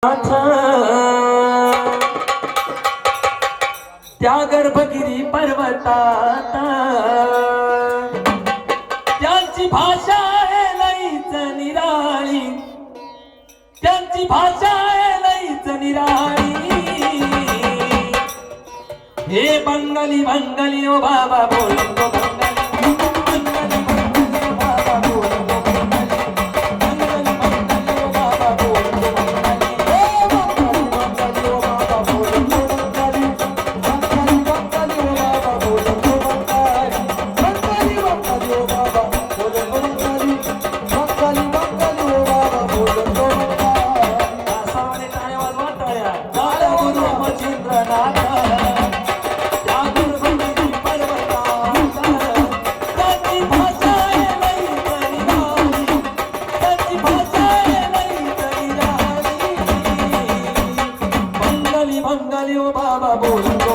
त्या गर्भगिरी पर्वतात त्यांची भाषा आहे लईच निराळी, त्यांची भाषा आहे लईच निराळी। हे बंगाली बंगाली ओ बाबा बोलतो बंगाली, बंगाली बंगाली ओ बाबा बोलतो बंगाली, बंगाली बंगाली ओ बाबा बोलतो बंगाली, बंगाली ओ बाबा बोलतो बंगाली, बंगाली बंगाली ओ बाबा बोलतो बंगाली, बंगाली बंगाली ओ बाबा बोलतो बंगाली, बंगाली बंगाली ओ बाबा बोलतो बंगाली। आसामने टाळ्या वाजवा टाळ्या, गाड्या गुरु मच्छिंद्रनाथ बंगाली ओ बाबा बोलतो